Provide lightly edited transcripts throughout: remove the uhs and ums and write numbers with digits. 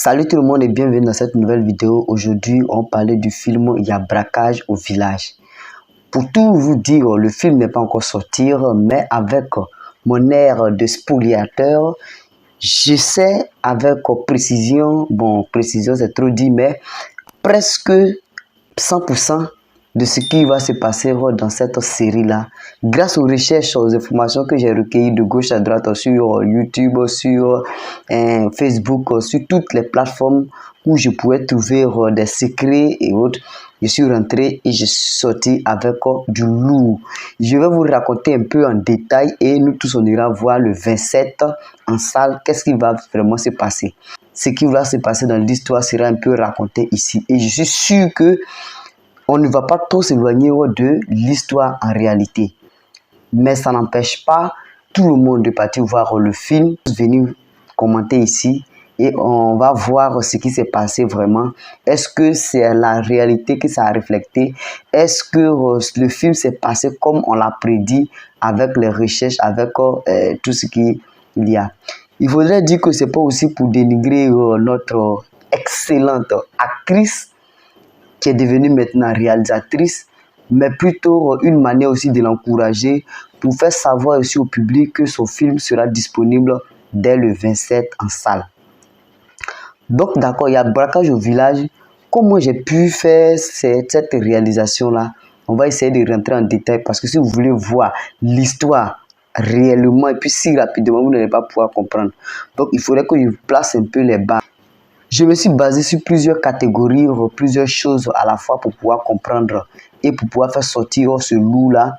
Salut tout le monde et bienvenue dans cette nouvelle vidéo. Aujourd'hui, on parlait du film Il y a braquage au village. Pour tout vous dire, le film n'est pas encore sorti, mais avec mon air de spoliateur, j'essaie avec précision, bon, précision c'est trop dit, mais presque 100% de ce qui va se passer dans cette série-là, grâce aux recherches, aux informations que j'ai recueillies de gauche à droite sur YouTube, sur Facebook, sur toutes les plateformes où je pouvais trouver des secrets et autres. Je suis rentré et je suis sorti avec du lourd. Je vais vous raconter un peu en détail et nous tous on ira voir le 27 en salle. Qu'est-ce qui va vraiment se passer? Ce qui va se passer dans l'histoire sera un peu raconté ici. Et je suis sûr que on ne va pas trop s'éloigner de l'histoire en réalité. Mais ça n'empêche pas tout le monde de partir voir le film, venir commenter ici et on va voir ce qui s'est passé vraiment. Est-ce que c'est la réalité que ça a reflété? Est-ce que le film s'est passé comme on l'a prédit avec les recherches, avec tout ce qu'il y a? Il faudrait dire que c'est pas aussi pour dénigrer notre excellente actrice qui est devenue maintenant réalisatrice, mais plutôt une manière aussi de l'encourager pour faire savoir aussi au public que son film sera disponible dès le 27 en salle. Donc d'accord, il y a braquage au village. Comment j'ai pu faire cette réalisation-là? On va essayer de rentrer en détail parce que si vous voulez voir l'histoire réellement et puis si rapidement, vous n'allez pas pouvoir comprendre. Donc il faudrait que je place un peu les bases. Je me suis basé sur plusieurs catégories, plusieurs choses à la fois pour pouvoir comprendre et pour pouvoir faire sortir ce loup-là.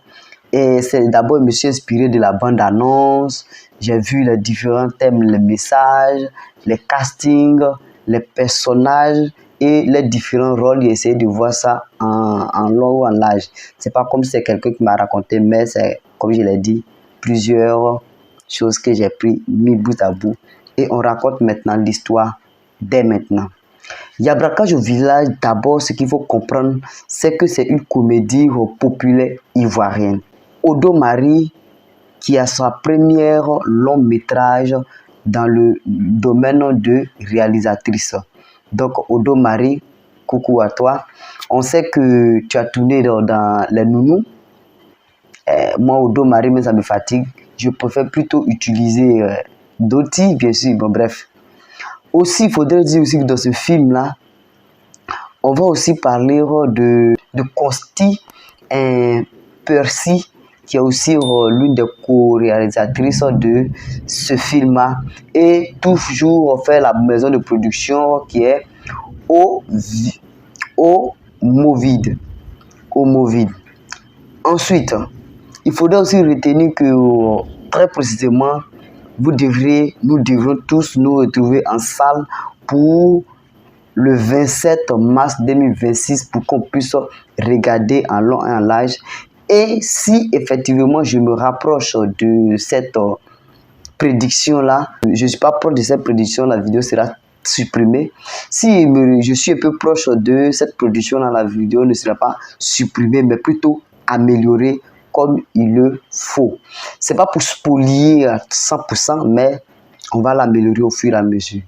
Et c'est d'abord, je me suis inspiré de la bande-annonce. J'ai vu les différents thèmes, les messages, les castings, les personnages et les différents rôles. J'ai essayé de voir ça en long ou en large. C'est pas comme si c'est quelqu'un qui m'a raconté, mais c'est, comme je l'ai dit, plusieurs choses que j'ai mis bout à bout. Et on raconte maintenant l'histoire dès maintenant. Il y a braquage au village. D'abord, ce qu'il faut comprendre, c'est que c'est une comédie populaire ivoirienne. Odo Marie, qui a sa première long métrage dans le domaine de réalisatrice. Donc, Odo Marie, coucou à toi. On sait que tu as tourné dans Les Nounous. Moi, Odo Marie, mais ça me fatigue. Je préfère plutôt utiliser Doti, bien sûr. Bon, bref. Aussi, il faudrait dire aussi que dans ce film-là, on va aussi parler de Costi Percy, qui est aussi l'une des co-réalisatrices de ce film-là. Et toujours fait la maison de production qui est Omovide. Ensuite, il faudrait aussi retenir que très précisément, nous devrons tous nous retrouver en salle pour le 27 mars 2026 pour qu'on puisse regarder en long et en large. Et si effectivement je me rapproche de cette prédiction-là, je ne suis pas proche de cette prédiction, la vidéo sera supprimée. Si je suis un peu proche de cette prédiction-là, la vidéo ne sera pas supprimée, mais plutôt améliorée comme il le faut. C'est pas pour spolier à 100%, mais on va l'améliorer au fur et à mesure.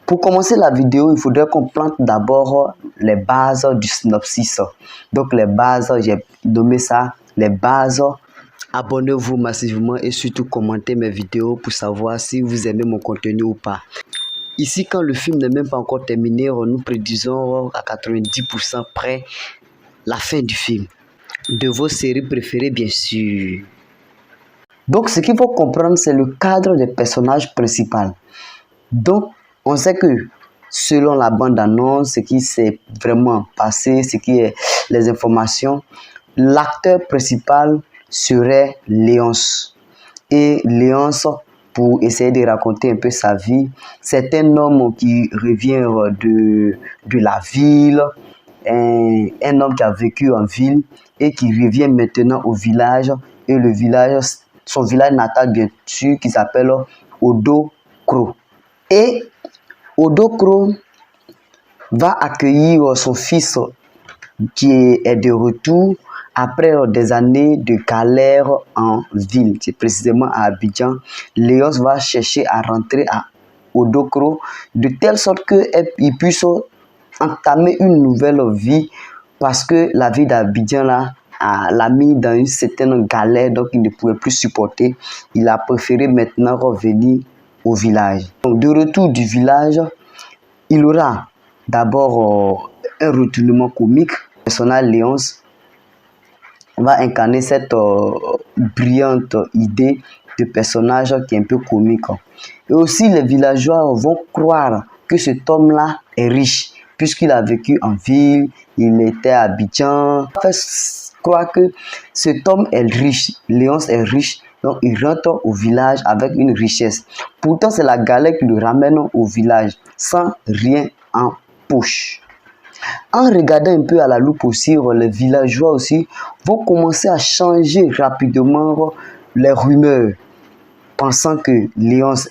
Pour commencer la vidéo, il faudrait qu'on plante d'abord les bases du synopsis. Donc les bases, j'ai nommé ça les bases. Abonnez-vous massivement et surtout commentez mes vidéos pour savoir si vous aimez mon contenu ou pas. Ici, quand le film n'est même pas encore terminé, nous prédisons à 90% près la fin du film. De vos séries préférées, bien sûr. Donc, ce qu'il faut comprendre, c'est le cadre des personnages principaux. Donc, on sait que selon la bande-annonce, ce qui s'est vraiment passé, ce qui est les informations, l'acteur principal serait Léonce. Et Léonce, pour essayer de raconter un peu sa vie, c'est un homme qui revient de la ville, un homme qui a vécu en ville et qui revient maintenant au village. Et le village, son village natal bien sûr, qui s'appelle Odokro. Et Odokro va accueillir son fils qui est de retour après des années de galère en ville, c'est précisément à Abidjan. Léonce va chercher à rentrer à Odokro, de telle sorte qu'il puisse entamer une nouvelle vie, parce que la vie d'Abidjan là l'a mis dans une certaine galère, donc il ne pouvait plus supporter. Il a préféré maintenant revenir au village. Donc de retour du village, il aura d'abord un retournement comique. Le personnage Léonce va incarner cette brillante idée de personnage qui est un peu comique. Et aussi les villageois vont croire que cet homme-là est riche, puisqu'il a vécu en ville, il était à Abidjan. On fait croire que cet homme est riche, Léonce est riche, donc il rentre au village avec une richesse. Pourtant, c'est la galère qui le ramène au village, sans rien en poche. En regardant un peu à la loupe aussi, les villageois aussi vont commencer à changer rapidement les rumeurs, pensant que Léonce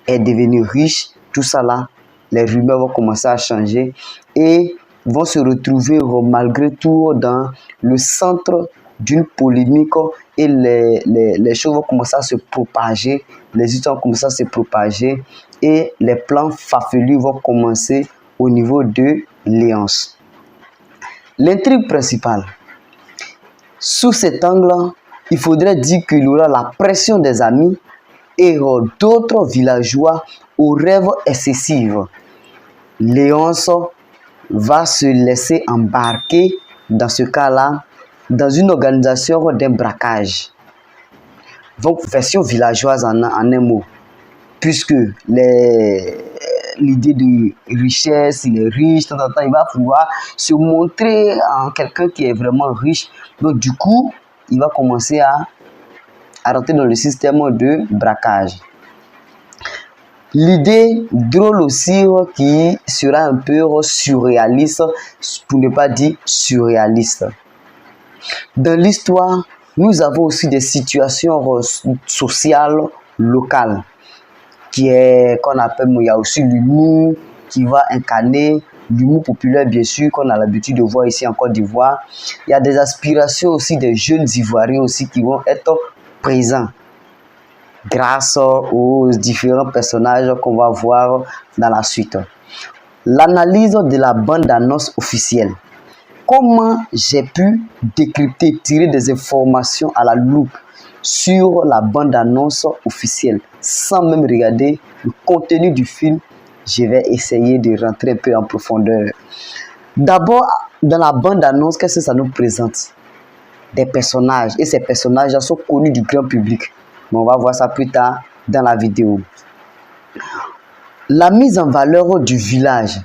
est devenu riche. Tout ça là, les rumeurs vont commencer à changer et vont se retrouver malgré tout dans le centre d'une polémique, et les choses vont commencer à se propager, les histoires vont commencer à se propager et les plans farfelus vont commencer au niveau de Léonce. L'intrigue principale, sous cet angle, il faudrait dire qu'il y aura la pression des amis et d'autres villageois aux rêves excessifs. Léonce va se laisser embarquer dans ce cas-là dans une organisation d'un braquage. Donc, version villageoise en un mot, puisque l'idée de richesse, il est riche, de temps en temps, il va pouvoir se montrer en quelqu'un qui est vraiment riche. Donc, du coup, il va commencer à rentrer dans le système de braquage. L'idée drôle aussi qui sera un peu surréaliste, pour ne pas dire surréaliste. Dans l'histoire, nous avons aussi des situations sociales locales qu'on appelle, il y a aussi l'humour qui va incarner l'humour populaire, bien sûr, qu'on a l'habitude de voir ici en Côte d'Ivoire. Il y a des aspirations aussi des jeunes Ivoiriens aussi qui vont être présents grâce aux différents personnages qu'on va voir dans la suite. L'analyse de la bande-annonce officielle. Comment j'ai pu décrypter, tirer des informations à la loupe sur la bande-annonce officielle sans même regarder le contenu du film? Je vais essayer de rentrer un peu en profondeur. D'abord, dans la bande-annonce, qu'est-ce que ça nous présente? Des personnages, et ces personnages sont connus du grand public. Mais on va voir ça plus tard dans la vidéo. La mise en valeur du village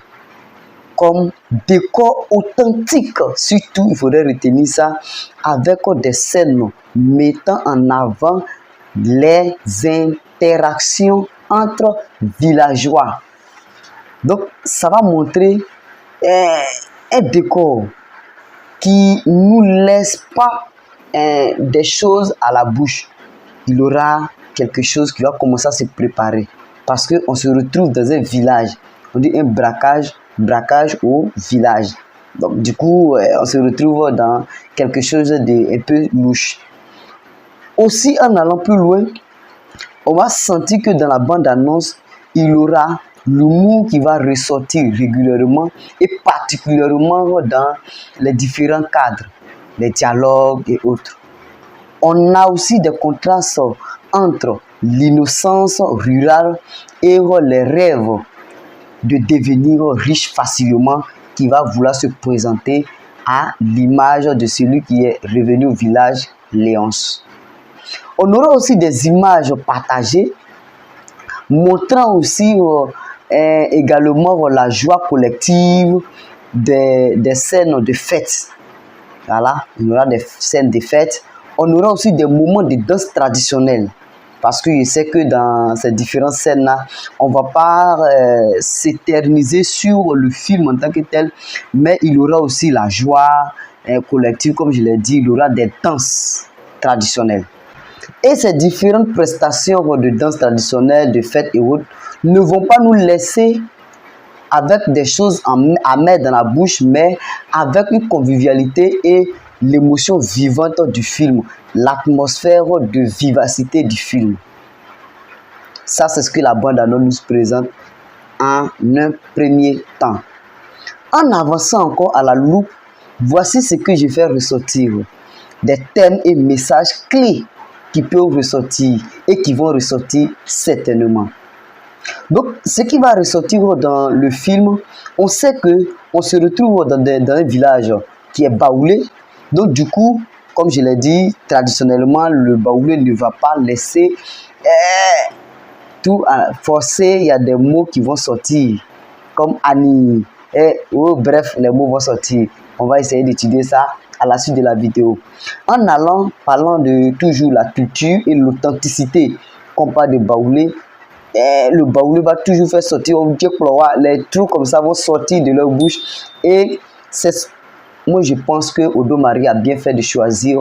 comme décor authentique, surtout il faudrait retenir ça, avec des scènes mettant en avant les interactions entre villageois. Donc ça va montrer un décor qui ne nous laisse pas des choses à la bouche. Il y aura quelque chose qui va commencer à se préparer, parce qu'on se retrouve dans un village. On dit un braquage au village. Donc du coup, on se retrouve dans quelque chose de un peu louche. Aussi, en allant plus loin, on va sentir que dans la bande-annonce, il y aura l'humour qui va ressortir régulièrement, et particulièrement dans les différents cadres, les dialogues et autres. On a aussi des contrastes entre l'innocence rurale et les rêves de devenir riche facilement, qui va vouloir se présenter à l'image de celui qui est revenu au village Léonce. On aura aussi des images partagées montrant aussi également la joie collective des scènes de fête. Voilà, il y aura des scènes de fête. On aura aussi des moments de danse traditionnelle, parce que je sais que dans ces différentes scènes-là, on ne va pas s'éterniser sur le film en tant que tel, mais il y aura aussi la joie collective, comme je l'ai dit, il y aura des danses traditionnelles. Et ces différentes prestations de danse traditionnelle, de fête et autres, ne vont pas nous laisser avec des choses à mettre dans la bouche, mais avec une convivialité et l'émotion vivante du film, l'atmosphère de vivacité du film. Ça, c'est ce que la bande-annonce nous présente en un premier temps. En avançant encore à la loupe, voici ce que je vais ressortir. Des thèmes et messages clés qui peuvent ressortir et qui vont ressortir certainement. Donc, ce qui va ressortir dans le film, on sait que on se retrouve dans un village qui est baoulé. Donc, du coup, comme je l'ai dit, traditionnellement, le baoulé ne va pas laisser tout forcer. Il y a des mots qui vont sortir, comme Annie. Bref, les mots vont sortir. On va essayer d'étudier ça à la suite de la vidéo. En parlant de toujours la culture et l'authenticité qu'on parle de baoulé, le baoulé va toujours faire sortir les trucs comme ça vont sortir de leur bouche. Et moi je pense que Odo Marie a bien fait de choisir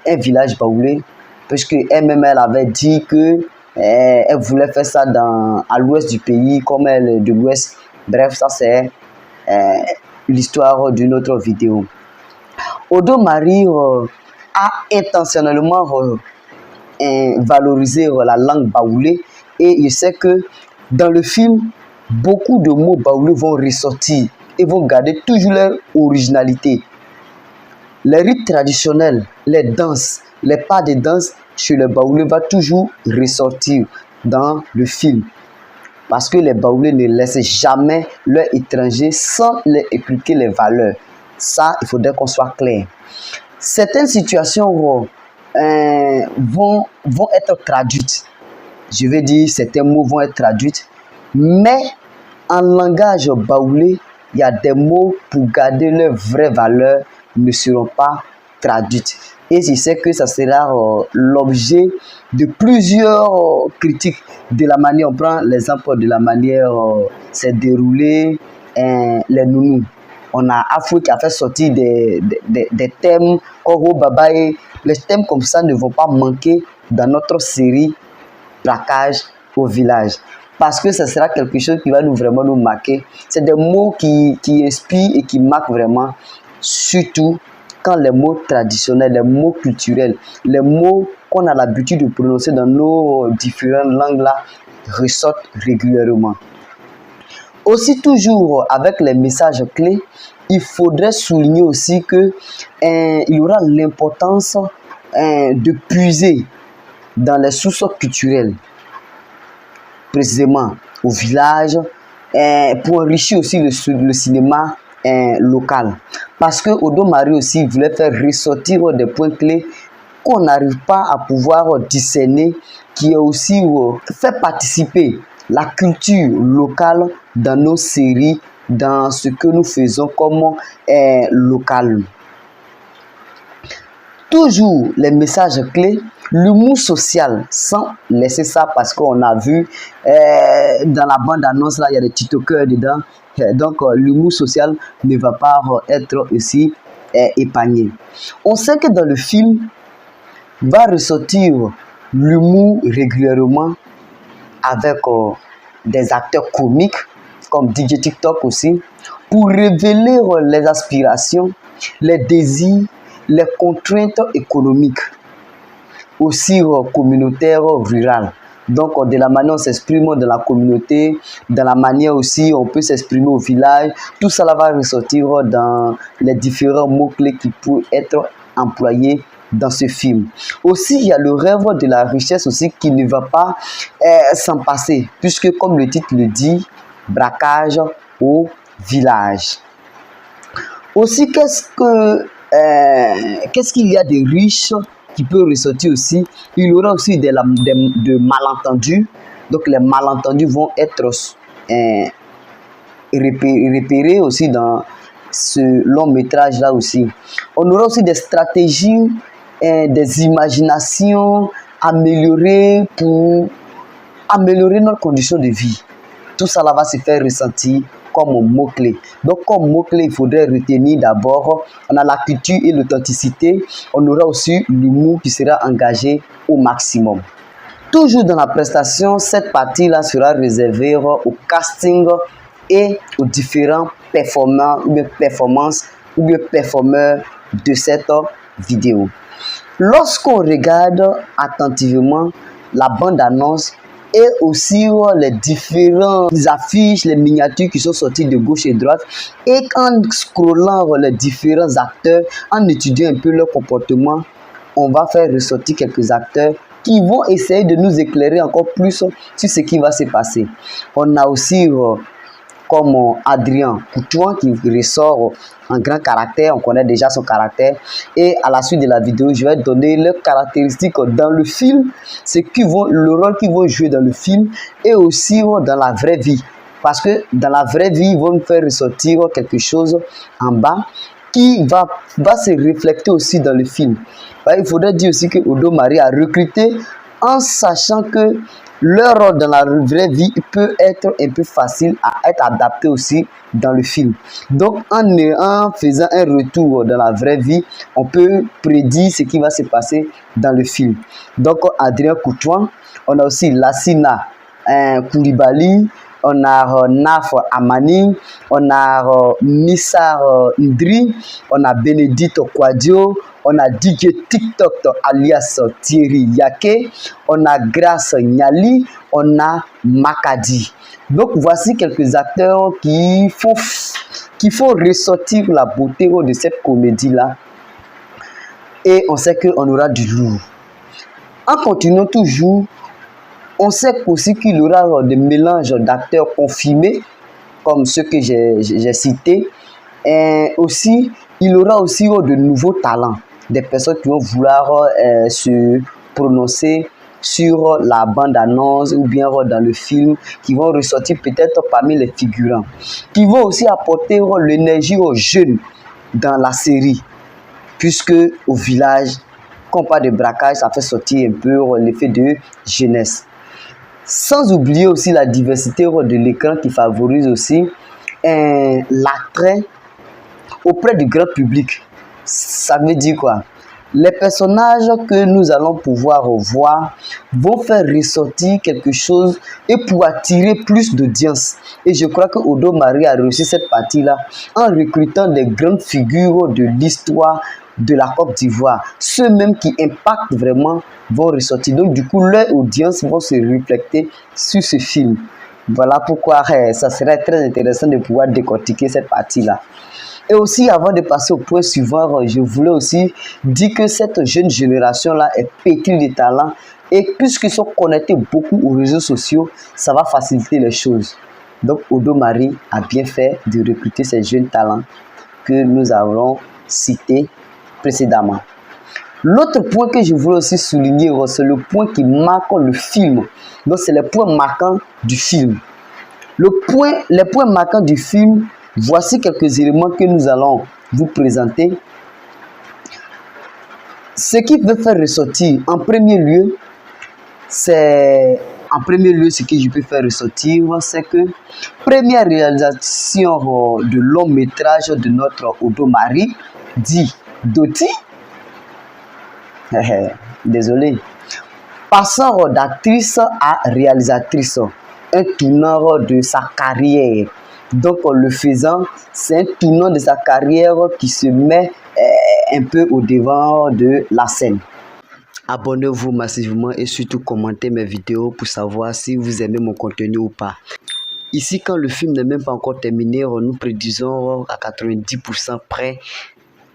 un village baoulé, parce que elle-même elle avait dit que elle voulait faire ça à l'ouest du pays, comme elle est de l'ouest. Bref, ça c'est l'histoire d'une autre vidéo. Odo Marie a intentionnellement valorisé la langue baoulé, et je sais que dans le film, beaucoup de mots baoulés vont ressortir et vont garder toujours leur originalité. Les rites traditionnels, les danses, les pas de danse chez les baoulés vont toujours ressortir dans le film. Parce que les baoulés ne laissent jamais leurs étrangers sans leur expliquer les valeurs. Ça, il faudrait qu'on soit clair. Certaines situations vont être traduites. Je vais dire, certains mots vont être traduits. Mais en langage baoulé, il y a des mots pour garder leur vraie valeur ne seront pas traduites. Et je sais que ça sera l'objet de plusieurs critiques de la manière, on prend l'exemple de la manière c'est déroulé les nounous. On a Afro qui a fait sortir des thèmes Koro Babaye. Les thèmes comme ça ne vont pas manquer dans notre série Braquage au village. Parce que ce sera quelque chose qui va vraiment nous marquer. C'est des mots qui inspirent et qui marquent vraiment, surtout quand les mots traditionnels, les mots culturels, les mots qu'on a l'habitude de prononcer dans nos différentes langues-là ressortent régulièrement. Aussi, toujours avec les messages clés, il faudrait souligner aussi que il y aura l'importance de puiser dans les sources culturelles, précisément au village, pour enrichir aussi le cinéma local. Parce que Odo Marie aussi voulait faire ressortir des points clés qu'on n'arrive pas à pouvoir discerner, qui est aussi faire participer la culture locale dans nos séries, dans ce que nous faisons comme local. Toujours les messages clés, l'humour social, sans laisser ça, parce qu'on a vu dans la bande-annonce, là, il y a des tiktokers dedans. Donc, l'humour social ne va pas être aussi épargné. On sait que dans le film, va ressortir l'humour régulièrement avec des acteurs comiques, comme DJ TikTok aussi, pour révéler les aspirations, les désirs, les contraintes économiques, aussi communautaires, rurales. Donc, de la manière on s'exprime dans la communauté, dans la manière aussi on peut s'exprimer au village, tout ça va ressortir dans les différents mots-clés qui peuvent être employés dans ce film. Aussi, il y a le rêve de la richesse aussi qui ne va pas s'en passer, puisque comme le titre le dit, braquage au village. Aussi, qu'est-ce qu'il y a de riche qui peut ressortir aussi? Il y aura aussi de malentendus. Donc les malentendus vont être repérés aussi dans ce long métrage là aussi. On aura aussi des stratégies, des imaginations améliorées pour améliorer notre condition de vie. Tout ça là va se faire ressentir comme mot-clé. Donc, comme mot-clé, il faudrait retenir d'abord, on a la culture et l'authenticité. On aura aussi l'humour qui sera engagé au maximum. Toujours dans la prestation, cette partie-là sera réservée au casting et aux différents performeurs ou performeurs de cette vidéo. Lorsqu'on regarde attentivement la bande-annonce, et aussi les différentes affiches, les miniatures qui sont sorties de gauche et de droite. Et en scrollant les différents acteurs, en étudiant un peu leur comportement, on va faire ressortir quelques acteurs qui vont essayer de nous éclairer encore plus sur ce qui va se passer. On a aussi comme Adrien Coutouin qui ressort en grand caractère, on connaît déjà son caractère. Et à la suite de la vidéo, je vais donner leurs caractéristiques dans le film, le rôle qu'ils vont jouer dans le film et aussi dans la vraie vie. Parce que dans la vraie vie, ils vont nous faire ressortir quelque chose en bas qui va se refléter aussi dans le film. Il faudrait dire aussi que Odo Marie a recruté en sachant que leur rôle dans la vraie vie peut être un peu facile à être adapté aussi dans le film. Donc, en faisant un retour dans la vraie vie, on peut prédire ce qui va se passer dans le film. Donc, Adrien Coutouin, on a aussi Lassina Koulibaly, on a Naf Amani, on a Missar Ndri, on a Bénédicte Kouadio, on a DJ TikTok alias Thierry Yake, on a Grace Nyali, on a Makadi. Donc voici quelques acteurs qui font ressortir la beauté de cette comédie-là. Et on sait qu'on aura du lourd. En continuant toujours, on sait aussi qu'il y aura des mélanges d'acteurs confirmés, comme ceux que j'ai cités. Et aussi, il y aura aussi de nouveaux talents, des personnes qui vont vouloir se prononcer sur la bande-annonce ou bien dans le film, qui vont ressortir peut-être parmi les figurants, qui vont aussi apporter l'énergie aux jeunes dans la série, puisque au village, quand on parle de braquage, ça fait sortir un peu l'effet de jeunesse. Sans oublier aussi la diversité de l'écran qui favorise aussi l'attrait auprès du grand public. Ça veut dire quoi? Les personnages que nous allons pouvoir voir vont faire ressortir quelque chose et pour attirer plus d'audience. Et je crois que Odo Marie a réussi cette partie-là en recrutant des grandes figures de l'histoire de la Côte d'Ivoire. Ceux même qui impactent vraiment vont ressortir. Donc du coup, leur audience va se refléter sur ce film. Voilà pourquoi ça serait très intéressant de pouvoir décortiquer cette partie-là. Et aussi, avant de passer au point suivant, je voulais aussi dire que cette jeune génération-là est pétrie de talent. Et puisqu'ils sont connectés beaucoup aux réseaux sociaux, ça va faciliter les choses. Donc, Odo Marie a bien fait de recruter ces jeunes talents que nous avons cités précédemment. L'autre point que je voulais aussi souligner, c'est le point qui marque le film. Donc, c'est les points marquants du film. Les points marquants du film, voici quelques éléments que nous allons vous présenter. Ce qui veut faire ressortir, en premier lieu, ce que je peux faire ressortir, c'est que première réalisation de long métrage de notre Odo Marie, dit Doti. Désolé. Passant d'actrice à réalisatrice, un tournant de sa carrière. Donc, en le faisant, c'est un tournant de sa carrière qui se met un peu au devant de la scène. Abonnez-vous massivement et surtout commentez mes vidéos pour savoir si vous aimez mon contenu ou pas. Ici, quand le film n'est même pas encore terminé, nous prédisons à 90% près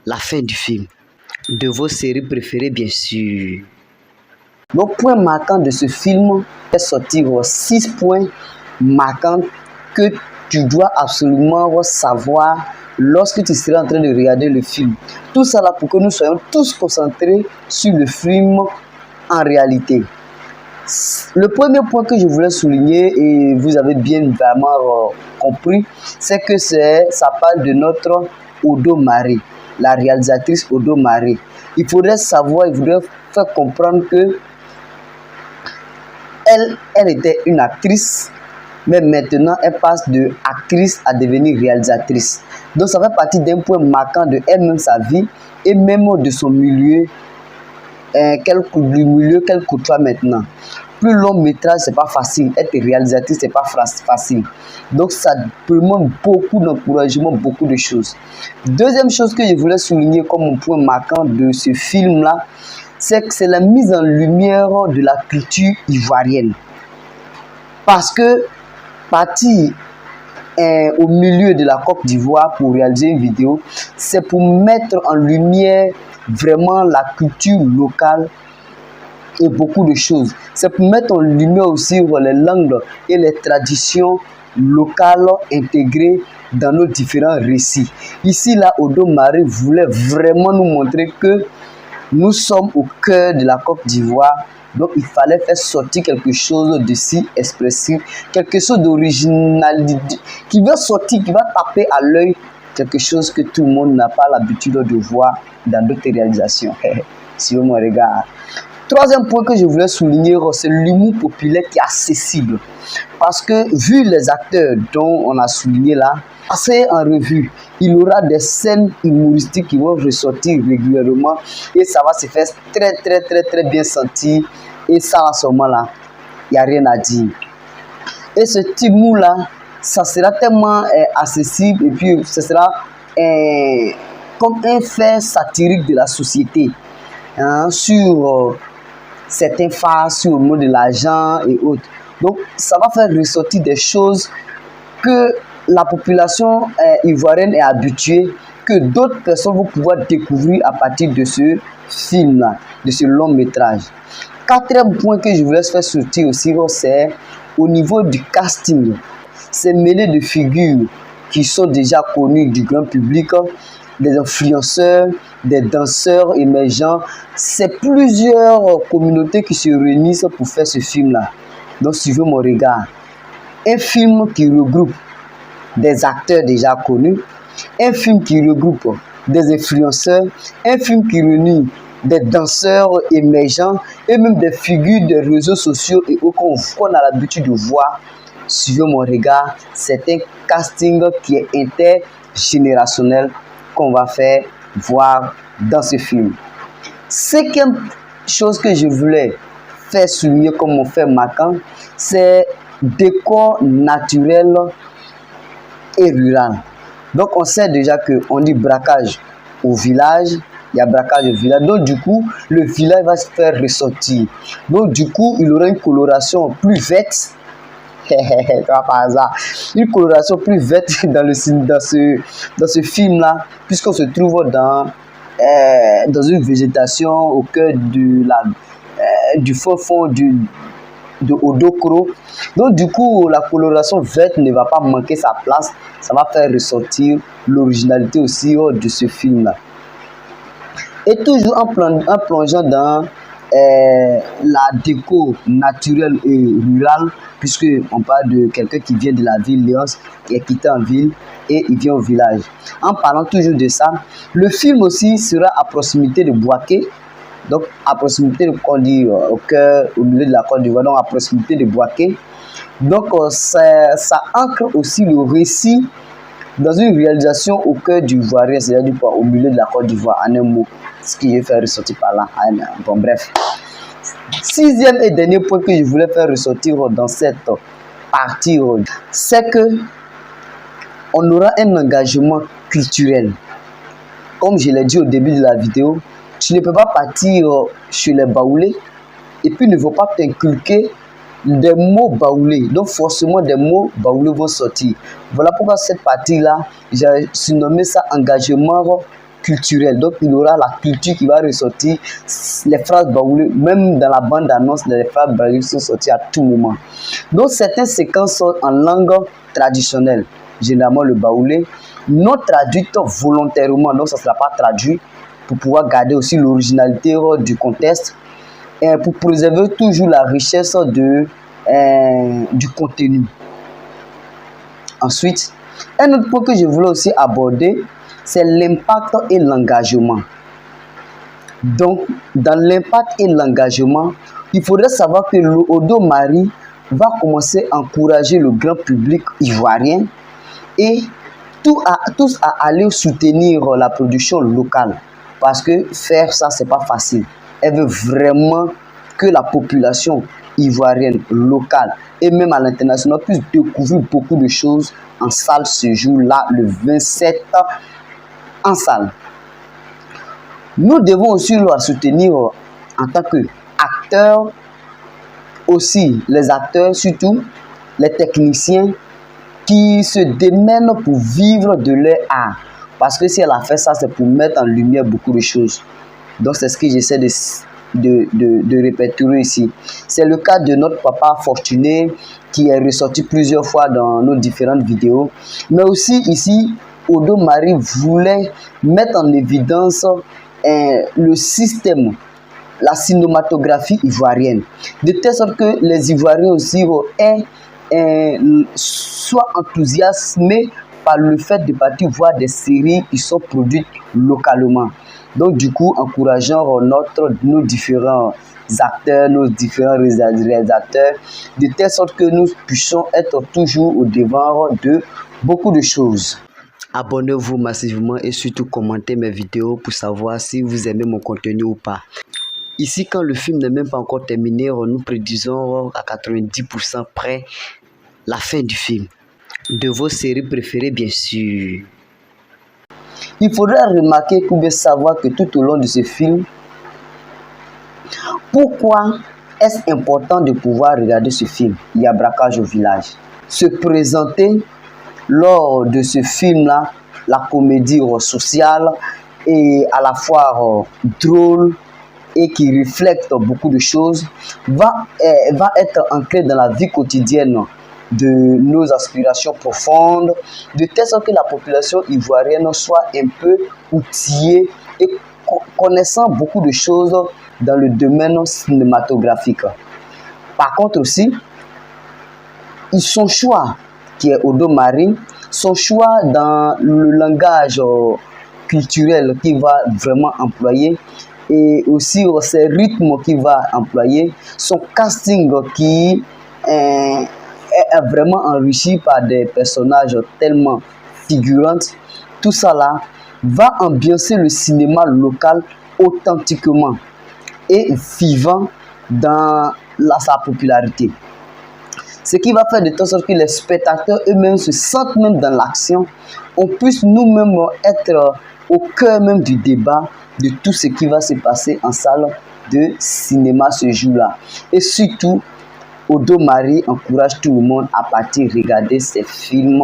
la fin du film. De vos séries préférées, bien sûr. Le point marquant de ce film est sortir 6 points marquants que tu dois absolument savoir lorsque tu seras en train de regarder le film. Tout ça là pour que nous soyons tous concentrés sur le film en réalité. Le premier point que je voulais souligner, et vous avez bien vraiment compris, c'est que ça parle de notre Odo Marie, la réalisatrice Odo Marie. Il faudrait savoir, il faudrait faire comprendre que elle était une actrice, mais maintenant elle passe de actrice à devenir réalisatrice. Donc ça fait partie d'un point marquant de elle-même, sa vie, et même de son milieu, qu'elle côtoie maintenant. Plus long métrage, c'est pas facile. Être réalisatrice, c'est pas facile. Donc ça demande beaucoup d'encouragement, beaucoup de choses. Deuxième chose que je voulais souligner comme un point marquant de ce film-là, c'est que c'est la mise en lumière de la culture ivoirienne. Parce que partir au milieu de la Côte d'Ivoire pour réaliser une vidéo, c'est pour mettre en lumière vraiment la culture locale et beaucoup de choses. C'est pour mettre en lumière aussi les langues et les traditions locales intégrées dans nos différents récits. Ici, là, Odo Marie voulait vraiment nous montrer que nous sommes au cœur de la Côte d'Ivoire. Donc, il fallait faire sortir quelque chose de si expressif, quelque chose d'original, qui va sortir, qui va taper à l'œil, quelque chose que tout le monde n'a pas l'habitude de voir dans d'autres réalisations. Si on me regarde. Troisième point que je voulais souligner, c'est l'humour populaire qui est accessible. Parce que, vu les acteurs dont on a souligné là, assez en revue, il y aura des scènes humoristiques qui vont ressortir régulièrement et ça va se faire très bien sentir. Et ça, à ce moment-là, il n'y a rien à dire. Et ce petit humour-là, ça sera tellement accessible et puis ce sera comme un fait satirique de la société sur certains phases, sur le mot de l'argent et autres. Donc, ça va faire ressortir des choses que la population ivoirienne est habituée, que d'autres personnes vont pouvoir découvrir à partir de ce film-là, de ce long métrage. Quatrième point que je voulais faire sortir aussi, c'est au niveau du casting. C'est mêlé de figures qui sont déjà connues du grand public, des influenceurs, des danseurs émergents. C'est plusieurs communautés qui se réunissent pour faire ce film-là. Donc, suivez mon regard. Un film qui regroupe des acteurs déjà connus, un film qui regroupe des influenceurs, un film qui réunit des danseurs émergents et même des figures des réseaux sociaux et qu'on a l'habitude de voir. Suivez mon regard, c'est un casting qui est intergénérationnel qu'on va faire voir dans ce film. Cinquième chose que je voulais faire souligner comme mon fait marquant, c'est décor naturel et rural. Donc on sait déjà que on dit braquage au village, il y a braquage au village. Donc du coup, le village va se faire ressortir. Donc du coup, il aura une coloration plus verte. Par hasard, une coloration plus verte dans ce film-là, puisqu'on se trouve dans une végétation au cœur du fond de Odokro. Donc du coup, la coloration verte ne va pas manquer sa place. Ça va faire ressortir l'originalité aussi de ce film-là. Et toujours en plongeant dans la déco naturelle et rurale, puisque on parle de quelqu'un qui vient de la ville Léos, qui est quitté en ville et il vient au village. En parlant toujours de ça, le film aussi sera à proximité de Bouaké. Donc, à proximité, on dit au cœur, au milieu de la Côte d'Ivoire, donc à proximité de Bouaké. Donc, ça ancre aussi le récit dans une réalisation au cœur du Ivoirien, c'est-à-dire au milieu de la Côte d'Ivoire, en un mot, ce qui est fait ressortir par là. Bon, bref. Sixième et dernier point que je voulais faire ressortir dans cette partie, c'est que on aura un engagement culturel. Comme je l'ai dit au début de la vidéo, tu ne peux pas partir chez les baoulés et puis ne faut pas t'inculquer des mots baoulés. Donc forcément des mots baoulés vont sortir. Voilà pourquoi cette partie-là, j'ai surnommé ça engagement culturel. Donc il y aura la culture qui va ressortir, les phrases baoulées, même dans la bande-annonce, les phrases baoulées sont sorties à tout moment. Donc certaines séquences sont en langue traditionnelle, généralement le baoulé, non traduites volontairement, donc ça ne sera pas traduit, pour pouvoir garder aussi l'originalité du contexte et pour préserver toujours la richesse du contenu. Ensuite, un autre point que je voulais aussi aborder, c'est l'impact et l'engagement. Donc, dans l'impact et l'engagement, il faudrait savoir que le Odo Marie va commencer à encourager le grand public ivoirien et tous à aller soutenir la production locale. Parce que faire ça, c'est pas facile. Elle veut vraiment que la population ivoirienne locale et même à l'international puisse découvrir beaucoup de choses en salle ce jour-là, le 27 en salle. Nous devons aussi la soutenir en tant qu'acteurs, aussi les acteurs surtout, les techniciens qui se démènent pour vivre de leur art. Parce que si elle a fait ça, c'est pour mettre en lumière beaucoup de choses. Donc, c'est ce que j'essaie de répertorier ici. C'est le cas de notre papa Fortuné qui est ressorti plusieurs fois dans nos différentes vidéos. Mais aussi ici, Odo Marie voulait mettre en évidence le système, la cinématographie ivoirienne, de telle sorte que les Ivoiriens aussi soient enthousiasmés par le fait de partir voir des séries qui sont produites localement. Donc du coup, encourageant nos différents acteurs, nos différents réalisateurs, de telle sorte que nous puissions être toujours au devant de beaucoup de choses. Abonnez-vous massivement et surtout commentez mes vidéos pour savoir si vous aimez mon contenu ou pas. Ici, quand le film n'est même pas encore terminé, nous prédisons à 90% près la fin du film. De vos séries préférées, bien sûr. Il faudrait remarquer ou bien savoir que tout au long de ce film, pourquoi est-ce important de pouvoir regarder ce film? Il y a braquage au village. Se présenter lors de ce film-là, la comédie sociale et à la fois drôle et qui reflète beaucoup de choses, va être ancré dans la vie quotidienne de nos aspirations profondes, de telle sorte que la population ivoirienne soit un peu outillée et connaissant beaucoup de choses dans le domaine cinématographique. Par contre aussi, son choix, qui est Odo Marie, son choix dans le langage culturel qu'il va vraiment employer, et aussi ses rythmes qu'il va employer, son casting qui est vraiment enrichi par des personnages tellement figurants, tout ça là va ambiancer le cinéma local authentiquement et vivant dans sa popularité. Ce qui va faire de telle sorte que les spectateurs eux-mêmes se sentent même dans l'action, on puisse nous-mêmes être au cœur même du débat de tout ce qui va se passer en salle de cinéma ce jour-là. Et surtout, Odo Marie encourage tout le monde à partir regarder ces films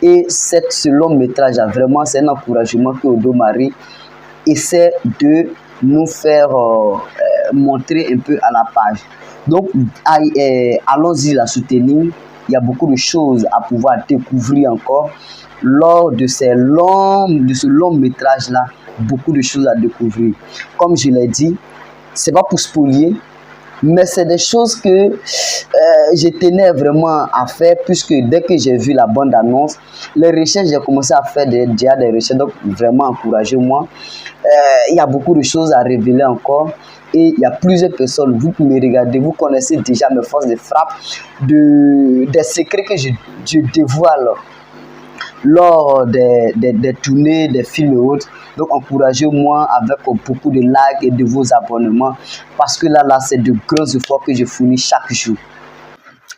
et ce long métrage. Vraiment, c'est un encouragement que Odo Marie essaie de nous faire montrer un peu à la page. Donc, allons-y la soutenir. Il y a beaucoup de choses à pouvoir découvrir encore lors de ce long métrage-là. Beaucoup de choses à découvrir. Comme je l'ai dit, c'est pas pour spolier, mais c'est des choses que je tenais vraiment à faire, puisque dès que j'ai vu la bande-annonce, les recherches, j'ai commencé à faire déjà des recherches, donc vraiment encouragez-moi. Il y a beaucoup de choses à révéler encore. Et il y a plusieurs personnes, vous qui me regardez, vous connaissez déjà mes forces de frappe, des secrets que je dévoile lors des tournées, des films et autres. Donc encouragez-moi avec beaucoup de likes et de vos abonnements, parce que là c'est de grands efforts que je fournis chaque jour.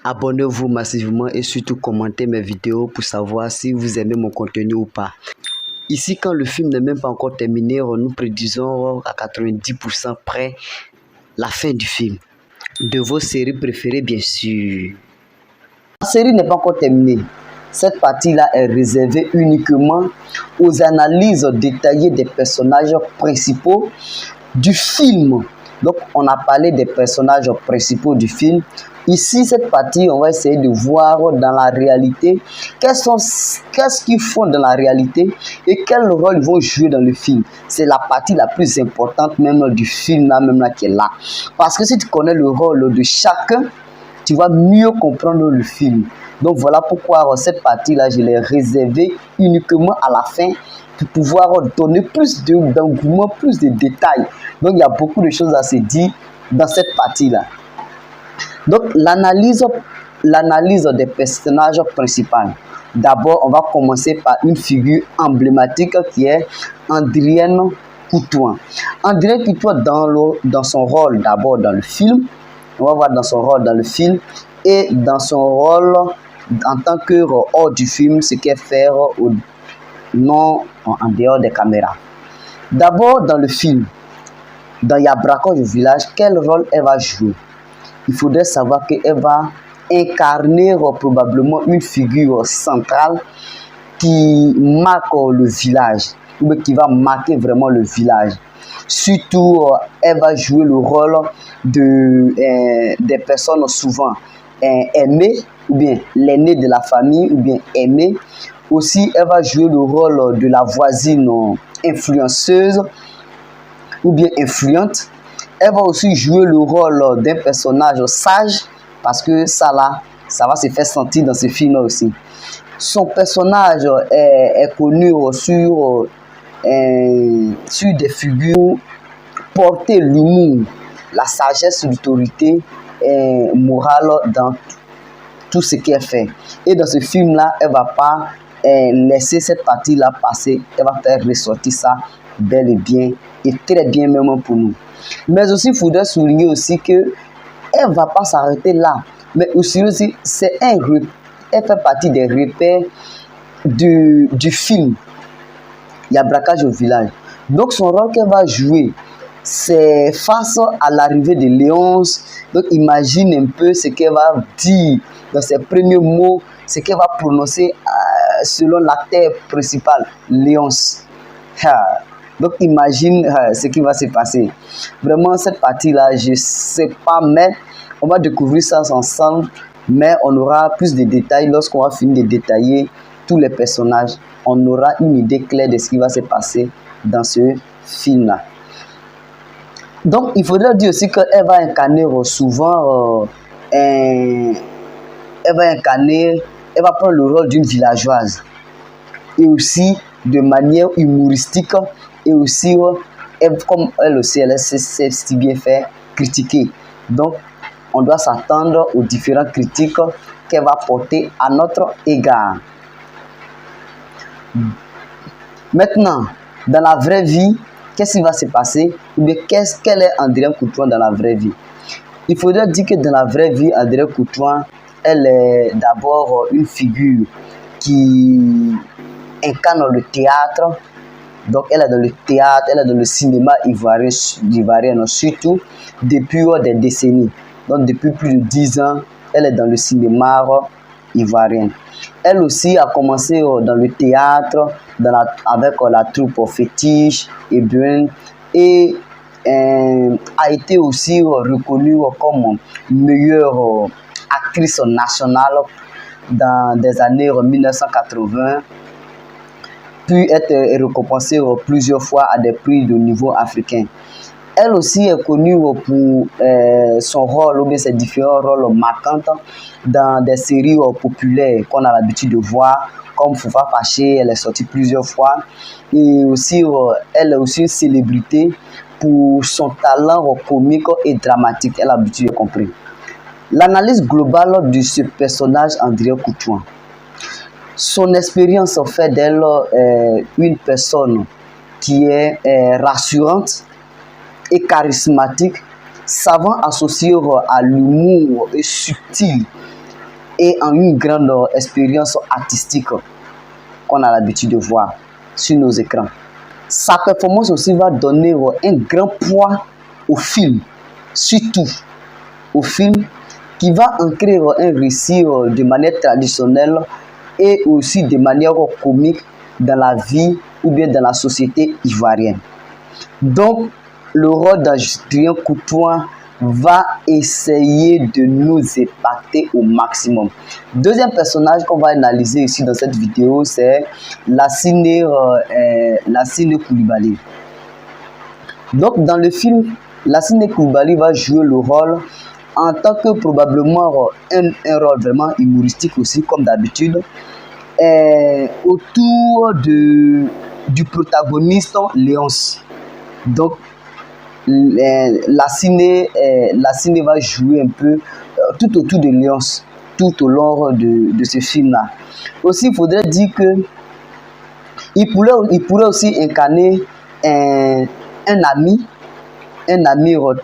Abonnez-vous massivement et surtout commentez mes vidéos pour savoir si vous aimez mon contenu ou pas. Ici, quand le film n'est même pas encore terminé, nous prédisons à 90% près la fin du film. De vos séries préférées, bien sûr. La série n'est pas encore terminée. Cette partie-là est réservée uniquement aux analyses détaillées des personnages principaux du film. Donc, on a parlé des personnages principaux du film. Ici, cette partie, on va essayer de voir dans la réalité qu'est-ce qu'ils font dans la réalité et quel rôle ils vont jouer dans le film. C'est la partie la plus importante même du film, là, qui est là. Parce que si tu connais le rôle de chacun, tu vas mieux comprendre le film. Donc voilà pourquoi cette partie-là, je l'ai réservée uniquement à la fin pour pouvoir donner plus d'engouement, plus de détails. Donc il y a beaucoup de choses à se dire dans cette partie-là. Donc l'analyse des personnages principaux. D'abord, on va commencer par une figure emblématique qui est Andrienne Coutouin. Andrienne Coutouin dans son rôle d'abord dans le film. On va voir dans son rôle dans le film et dans son rôle en tant que hors du film, ce qu'elle fait en dehors des caméras. D'abord dans le film, dans Yabrako du village, quel rôle elle va jouer? Il faudrait savoir qu'elle va incarner probablement une figure centrale qui marque le village, ou bien qui va marquer vraiment le village. Surtout, elle va jouer le rôle des personnes souvent aimées, ou bien l'aînée de la famille, ou bien aimée. Aussi, elle va jouer le rôle de la voisine influenceuse, ou bien influente. Elle va aussi jouer le rôle d'un personnage sage, parce que ça là, ça va se faire sentir dans ce film aussi. Son personnage est connu sur des figures porter l'humour, la sagesse, l'autorité morale dans tout ce qu'elle fait. Et dans ce film-là, elle ne va pas laisser cette partie-là passer. Elle va faire ressortir ça bel et bien, et très bien même pour nous. Mais aussi, il faudrait souligner aussi que elle ne va pas s'arrêter là. Mais aussi, c'est elle fait partie des repères du film. Il y a braquage au village. Donc, son rôle qu'elle va jouer, c'est face à l'arrivée de Léonce. Donc, imagine un peu ce qu'elle va dire dans ses premiers mots, ce qu'elle va prononcer selon l'acteur principal, Léonce. Donc, imagine ce qui va se passer. Vraiment, cette partie-là, je ne sais pas, mais on va découvrir ça ensemble. Mais on aura plus de détails lorsqu'on va finir de détailler tous les personnages. On aura une idée claire de ce qui va se passer dans ce film-là. Donc, il faudrait dire aussi qu'elle va incarner souvent, elle va prendre le rôle d'une villageoise. Et aussi de manière humoristique. Et aussi, comme elle aussi, elle sait si bien faire, critiquer. Donc, on doit s'attendre aux différentes critiques qu'elle va porter à notre égard. Maintenant, dans la vraie vie, qu'est-ce qui va se passer? Ou bien quel est Andréane Courtois dans la vraie vie? Il faudrait dire que dans la vraie vie, Andréane Courtois, elle est d'abord une figure qui incarne le théâtre. Donc, elle est dans le théâtre, elle est dans le cinéma ivoirien surtout depuis des décennies. Donc, depuis plus de 10 ans, elle est dans le cinéma ivoirien. Elle aussi a commencé dans le théâtre, avec la troupe Fétiche et Brun, et a été aussi reconnue comme meilleure actrice nationale dans des années 1980, puis être récompensée plusieurs fois à des prix de niveau africain. Elle aussi est connue pour son rôle, ou bien ses différents rôles marquants dans des séries populaires qu'on a l'habitude de voir, comme Foufa Fâché, elle est sortie plusieurs fois. Et aussi, elle est aussi une célébrité pour son talent comique et dramatique, elle a l'habitude de comprendre. L'analyse globale de ce personnage, Andréane Courtois, son expérience fait d'elle une personne qui est rassurante et charismatique, savant associer à l'humour et subtil, et en une grande expérience artistique qu'on a l'habitude de voir sur nos écrans. Sa performance aussi va donner un grand poids au film, surtout au film qui va ancrer un récit de manière traditionnelle et aussi de manière comique dans la vie ou bien dans la société ivoirienne. Donc, le rôle d'Andréane Courtois va essayer de nous épater au maximum. Deuxième personnage qu'on va analyser ici dans cette vidéo, c'est Lassine Coulibaly. Donc, dans le film, Lassine Coulibaly va jouer le rôle en tant que probablement un rôle vraiment humoristique aussi, comme d'habitude, autour du protagoniste Léonce. Donc, Lassine va jouer un peu tout autour de Léonce, tout au long de ce film-là. Aussi, il faudrait dire que il pourrait aussi incarner un ami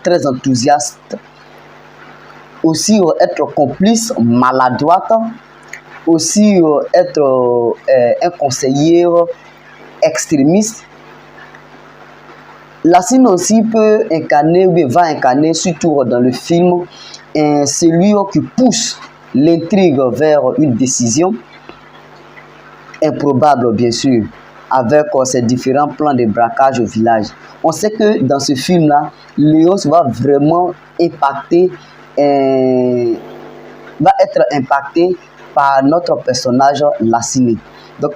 très enthousiaste, aussi être complice maladroite, aussi être un conseiller extrémiste. Lassine aussi peut incarner, ou bien va incarner, surtout dans le film, celui qui pousse l'intrigue vers une décision improbable, bien sûr, avec ces différents plans de braquage au village. On sait que dans ce film-là, Léonce va vraiment impacter, va être impacté par notre personnage Laciné. Donc,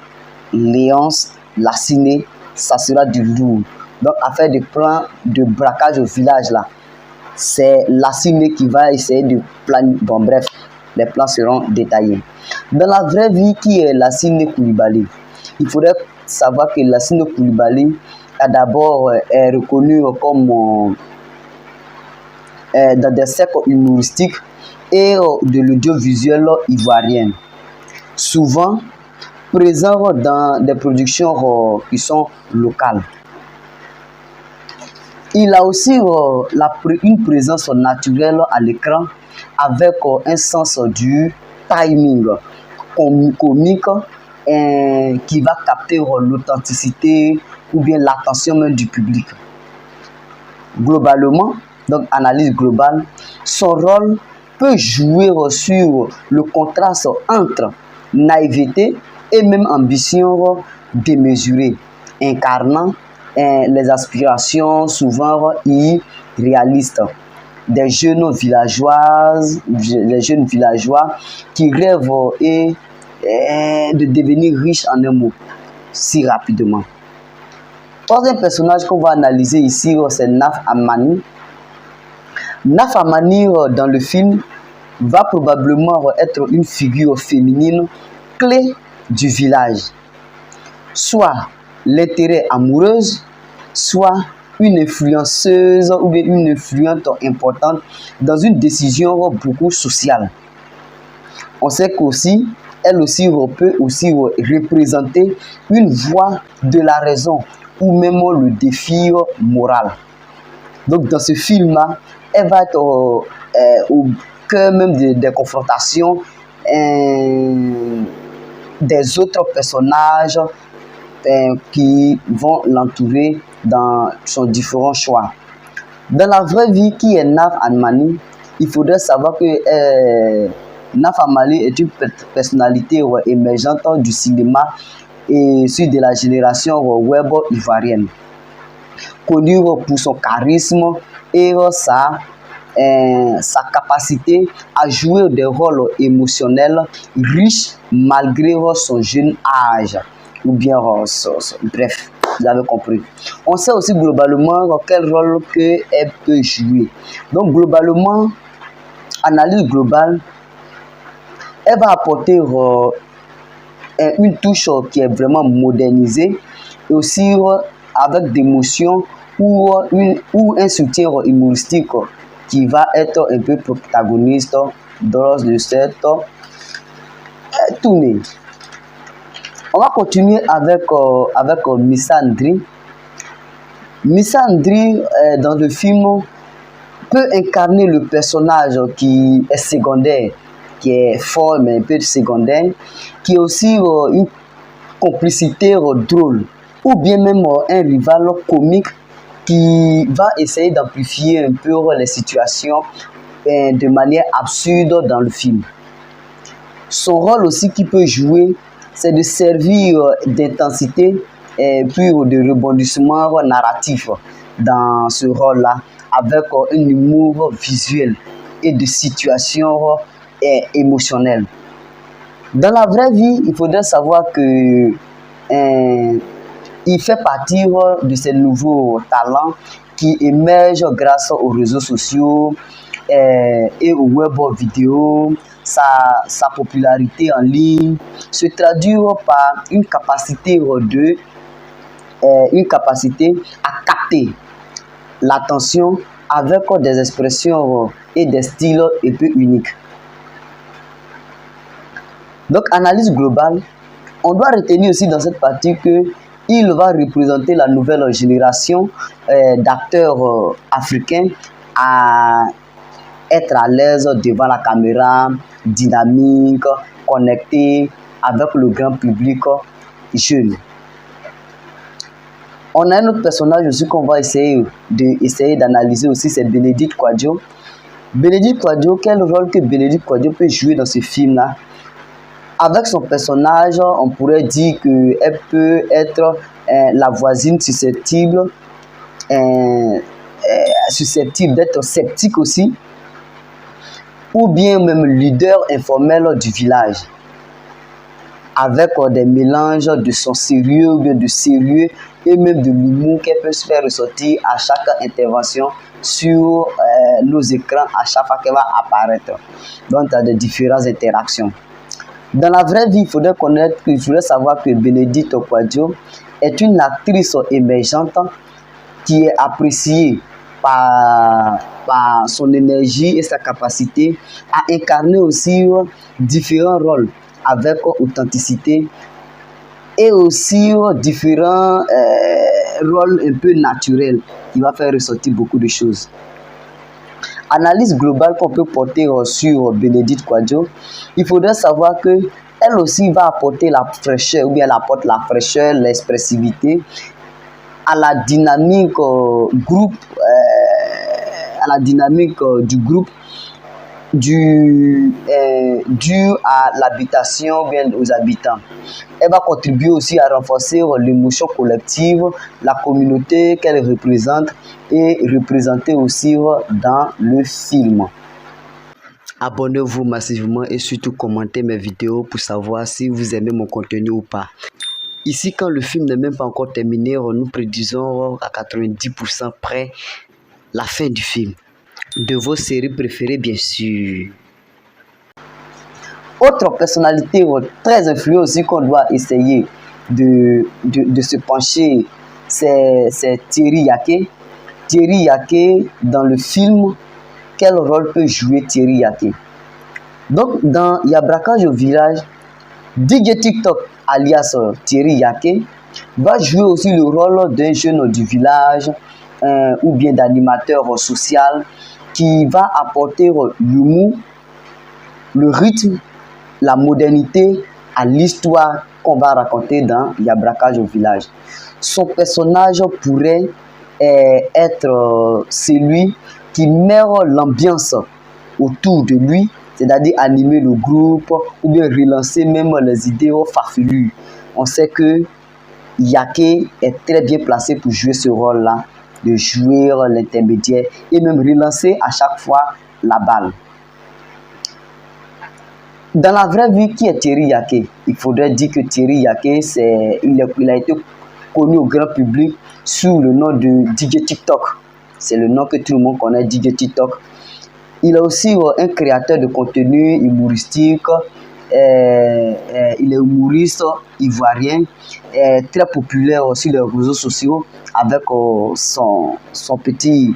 Léonce, Laciné, ça sera du lourd. Donc, à faire des plans de braquage au village là, c'est Laciné qui va essayer de planifier. Bon, bref, les plans seront détaillés. Dans la vraie vie, qui est Laciné Coulibaly? Il faudrait savoir que Laciné Coulibaly a d'abord est reconnu comme dans des cercles humoristiques et de l'audiovisuel ivoirien. Souvent présent dans des productions qui sont locales. Il a aussi une présence naturelle à l'écran avec un sens du timing comique qui va capter l'authenticité ou bien l'attention même du public. Globalement, donc analyse globale, son rôle peut jouer sur le contraste entre naïveté et même ambition démesurée, incarnant les aspirations souvent irréalistes des jeunes villageois qui rêvent de devenir riches en un mot si rapidement. Troisième personnage qu'on va analyser ici, c'est Naf Amani. Naf Amani dans le film va probablement être une figure féminine clé du village, soit l'intérêt amoureuse, soit une influenceuse ou bien une influente importante dans une décision beaucoup sociale. On sait qu'aussi, elle aussi peut aussi représenter une voix de la raison ou même le défi moral. Donc dans ce film-là, elle va être au cœur même des confrontations des autres personnages qui vont l'entourer dans son différents choix. Dans la vraie vie, qui est Naf Amani, il faudrait savoir que Naf Amani est une personnalité émergente du cinéma et celui de la génération web ivoirienne, connue pour son charisme et sa capacité à jouer des rôles émotionnels riches malgré son jeune âge. Ou bien, bref, vous avez compris. On sait aussi globalement quel rôle qu'elle peut jouer. Donc, globalement, analyse globale, elle va apporter une touche qui est vraiment modernisée et aussi avec des émotions ou un soutien humoristique qui va être un peu protagoniste dans cette tournée. On va continuer avec Missa Ndri. Missa Ndri, dans le film, peut incarner le personnage qui est secondaire, qui est fort mais un peu secondaire, qui est aussi une complicité drôle, ou bien même un rival comique qui va essayer d'amplifier un peu les situations de manière absurde dans le film. Son rôle aussi qui peut jouer, c'est de servir d'intensité et puis de rebondissement narratif dans ce rôle-là, avec un humour visuel et de situation émotionnelle. Dans la vraie vie, il faudrait savoir que il fait partie de ces nouveaux talents qui émergent grâce aux réseaux sociaux et aux web vidéo. Sa popularité en ligne se traduit par une capacité à capter l'attention avec des expressions et des styles un peu uniques. Donc, analyse globale, on doit retenir aussi dans cette partie qu'il va représenter la nouvelle génération d'acteurs africains à être à l'aise devant la caméra, dynamique, connecté avec le grand public jeune. On a un autre personnage aussi qu'on va essayer d'analyser aussi, c'est Bénédicte Kouadio. Bénédicte Quadio, quel rôle que Bénédicte Quadio peut jouer dans ce film-là? Avec son personnage, on pourrait dire qu'elle peut être la voisine susceptible, susceptible d'être sceptique aussi, ou bien même leader informel du village, avec des mélanges de son sérieux ou bien de sérieux et même de l'humour qu'elle peut se faire ressortir à chaque intervention sur nos écrans, à chaque fois qu'elle va apparaître. Donc, il y a des différentes interactions. Dans la vraie vie, il faudrait savoir que Bénédicte Quadio est une actrice émergente qui est appréciée par son énergie et sa capacité à incarner aussi différents rôles avec authenticité et aussi différents rôles un peu naturels qui va faire ressortir beaucoup de choses. Analyse globale qu'on peut porter sur Bénédicte Quadio, il faudrait savoir que elle aussi va apporter la fraîcheur, ou bien elle apporte la fraîcheur, l'expressivité à la dynamique groupe, à la dynamique du groupe dû à l'habitation, bien aux habitants. Elle va contribuer aussi à renforcer l'émotion collective, la communauté qu'elle représente et représenter aussi dans le film. Abonnez-vous massivement et surtout commentez mes vidéos pour savoir si vous aimez mon contenu ou pas. Ici, quand le film n'est même pas encore terminé, nous prédisons à 90% près la fin du film. De vos séries préférées, bien sûr. Autre personnalité très influente aussi qu'on doit essayer de se pencher, c'est Thierry Yaké. Thierry Yaké, dans le film, quel rôle peut jouer Thierry Yaké? Donc, dans Il y a braquage au village, DJ TikTok, alias Thierry Yaké, va jouer aussi le rôle d'un jeune du village ou bien d'animateur social qui va apporter l'humour, le rythme, la modernité à l'histoire qu'on va raconter dans Il y a braquage au village. Son personnage pourrait être celui qui met l'ambiance autour de lui, c'est-à-dire animer le groupe ou bien relancer même les idées farfelues. On sait que Yaké est très bien placé pour jouer ce rôle-là, de jouer l'intermédiaire et même relancer à chaque fois la balle. Dans la vraie vie, qui est Thierry Yaké? Il faudrait dire que Thierry Yaké, il a été connu au grand public sous le nom de DJ TikTok. C'est le nom que tout le monde connaît, DJ TikTok. Il est aussi un créateur de contenu humoristique. Il est humoriste ivoirien, très populaire sur les réseaux sociaux avec son petit...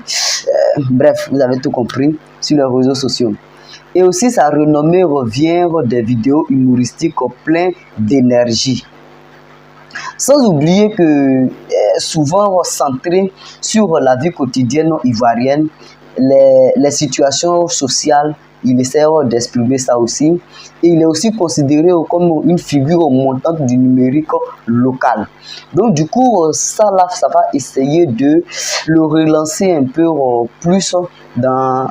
bref, vous avez tout compris, sur les réseaux sociaux. Et aussi, sa renommée revient des vidéos humoristiques pleines d'énergie. Sans oublier que souvent centré sur la vie quotidienne ivoirienne, les situations sociales, il essaie d'exprimer ça aussi. Et il est aussi considéré comme une figure montante du numérique local. Donc du coup, ça va essayer de le relancer un peu plus dans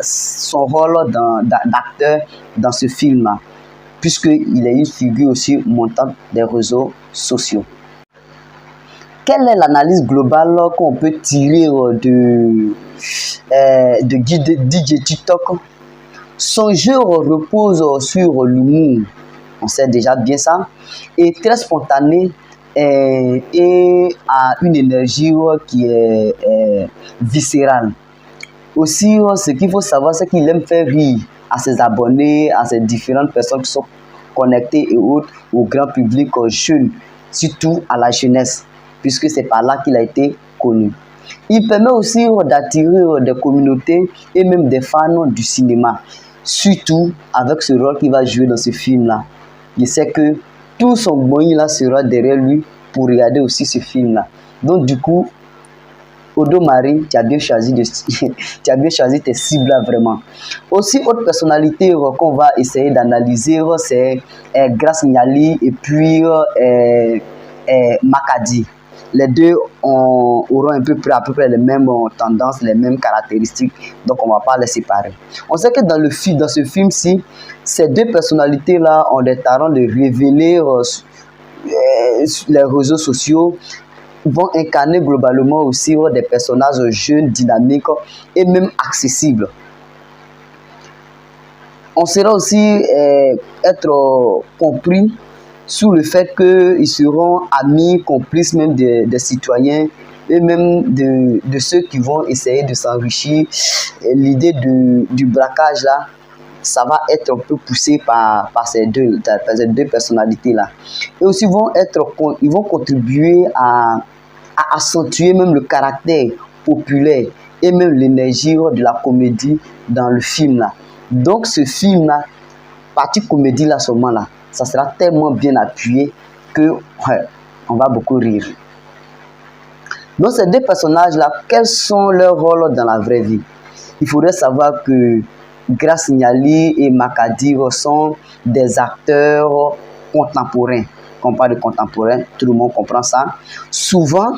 son rôle d'acteur dans ce film-là, puisqu'il est une figure aussi montante des réseaux sociaux. Quelle est l'analyse globale qu'on peut tirer de DJ TikTok? Son jeu repose sur l'humour, on sait déjà bien ça, est très spontané et a une énergie qui est viscérale. Aussi, ce qu'il faut savoir, c'est qu'il aime faire rire à ses abonnés, à ses différentes personnes qui sont connectées et autres, au grand public jeune, surtout à la jeunesse, puisque c'est par là qu'il a été connu. Il permet aussi d'attirer des communautés et même des fans du cinéma, surtout avec ce rôle qu'il va jouer dans ce film-là. Il sait que tout son moyen sera derrière lui pour regarder aussi ce film-là. Donc du coup, Odo Marie, tu as bien choisi tes cibles là, vraiment. Aussi, autre personnalité qu'on va essayer d'analyser, c'est Grace Niali et puis Makadi. Les deux auront à peu près les mêmes tendances, les mêmes caractéristiques, donc on ne va pas les séparer. On sait que dans ce film-ci, ces deux personnalités-là ont des talents de révéler les réseaux sociaux, vont incarner globalement aussi des personnages jeunes, dynamiques et même accessibles. On sera aussi être compris sous le fait qu'ils seront amis, complices même des citoyens et même de ceux qui vont essayer de s'enrichir. L'idée du braquage là, ça va être un peu poussé par ces deux personnalités-là. Et aussi ils vont contribuer à accentuer même le caractère populaire et même l'énergie de la comédie dans le film là. Donc ce film-là, partie comédie là seulement là, ça sera tellement bien appuyé que on va beaucoup rire. Donc ces deux personnages-là, quels sont leurs rôles dans la vraie vie? Il faudrait savoir que Grace Niali et Makadir sont des acteurs contemporains. Quand on parle de contemporains, tout le monde comprend ça. Souvent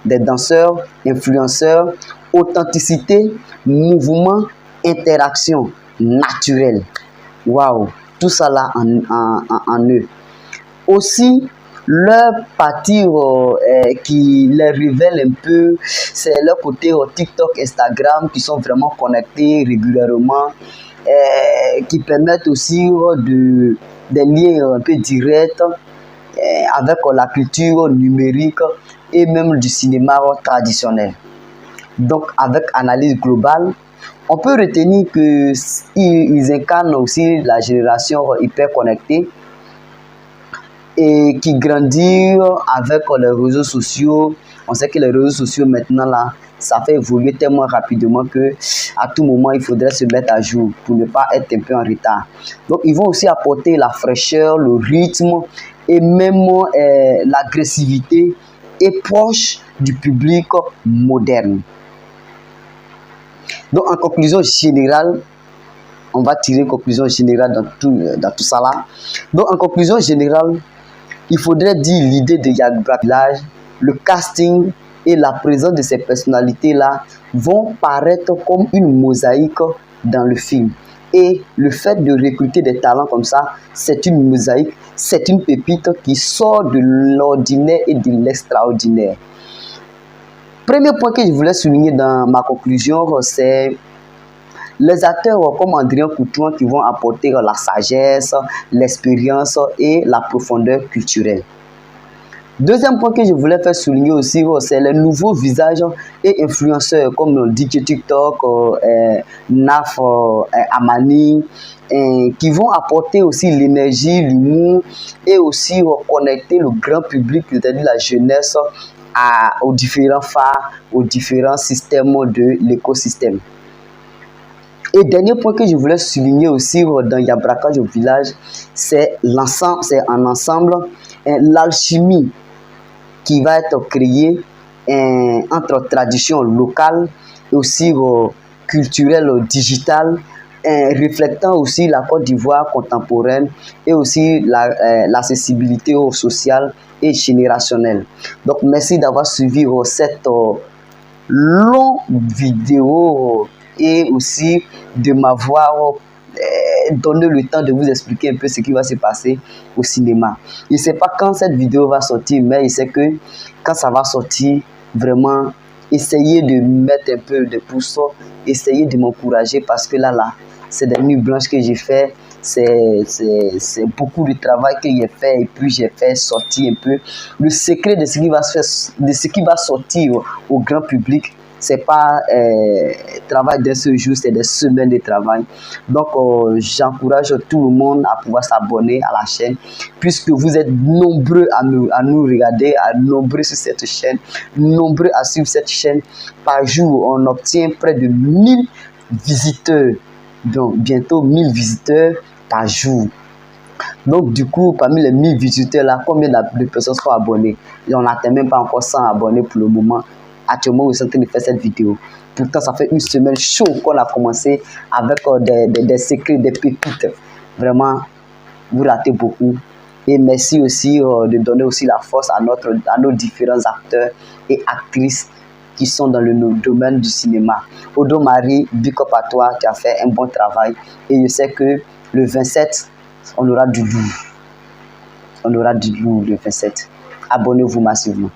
des danseurs, influenceurs, authenticité, mouvement, interaction naturelle. Waouh, tout ça là en eux. Aussi, leur partie qui les révèle un peu, c'est leur côté TikTok, Instagram, qui sont vraiment connectés régulièrement, qui permettent aussi des liens un peu directs avec la culture numérique et même du cinéma traditionnel. Donc, avec analyse globale, on peut retenir qu'ils incarnent aussi la génération hyper connectée et qui grandit avec les réseaux sociaux. On sait que les réseaux sociaux maintenant là, ça fait évoluer tellement rapidement que à tout moment il faudrait se mettre à jour pour ne pas être un peu en retard. Donc ils vont aussi apporter la fraîcheur, le rythme et même l'agressivité et proche du public moderne. Donc en conclusion générale, on va tirer une conclusion générale dans tout ça là. Donc en conclusion générale, il faudrait dire l'idée de Yabra Village, le casting et la présence de ces personnalités-là vont paraître comme une mosaïque dans le film. Et le fait de recruter des talents comme ça, c'est une mosaïque, c'est une pépite qui sort de l'ordinaire et de l'extraordinaire. Premier point que je voulais souligner dans ma conclusion, c'est les acteurs comme Adrien Coutuan qui vont apporter la sagesse, l'expérience et la profondeur culturelle. Deuxième point que je voulais faire souligner aussi, c'est les nouveaux visages et influenceurs comme DJ TikTok, Naf, Amani, qui vont apporter aussi l'énergie, l'humour et aussi connecter le grand public, c'est-à-dire la jeunesse, aux différents phares, aux différents systèmes de l'écosystème. Et dernier point que je voulais souligner aussi dans Yabrakage au village, c'est l'ensemble, l'alchimie qui va être créée entre traditions locales et aussi culturelles, digitales, reflétant aussi la Côte d'Ivoire contemporaine et aussi l'accessibilité sociale et générationnelle. Donc merci d'avoir suivi cette longue vidéo et aussi de m'avoir donné le temps de vous expliquer un peu ce qui va se passer au cinéma. Je ne sais pas quand cette vidéo va sortir, mais je sais que quand ça va sortir, vraiment, essayez de mettre un peu de pouce, essayez de m'encourager parce que là, c'est des nuits blanches que j'ai fait. C'est beaucoup de travail que j'ai fait et puis j'ai fait sortir un peu le secret de ce qui va sortir au grand public. C'est pas travail d'un seul jour, c'est des semaines de travail. Donc j'encourage tout le monde à pouvoir s'abonner à la chaîne puisque vous êtes nombreux à nous regarder, nombreux sur cette chaîne, nombreux à suivre cette chaîne. Par jour, on obtient près de 1000 visiteurs. Donc bientôt 1000 visiteurs par jour. Donc du coup, parmi les 1000 visiteurs là, combien de personnes sont abonnées? Et on n'atteint même pas encore 100 abonnés pour le moment. Actuellement, vous êtes en train de faire cette vidéo. Pourtant, ça fait une semaine chaud qu'on a commencé avec des secrets, des pépites. Vraiment, vous ratez beaucoup. Et merci aussi de donner aussi la force à nos différents acteurs et actrices qui sont dans le domaine du cinéma. Odo Marie, big up à toi, tu as fait un bon travail. Et je sais que le 27, on aura du lourd. On aura du lourd le 27. Abonnez-vous massivement.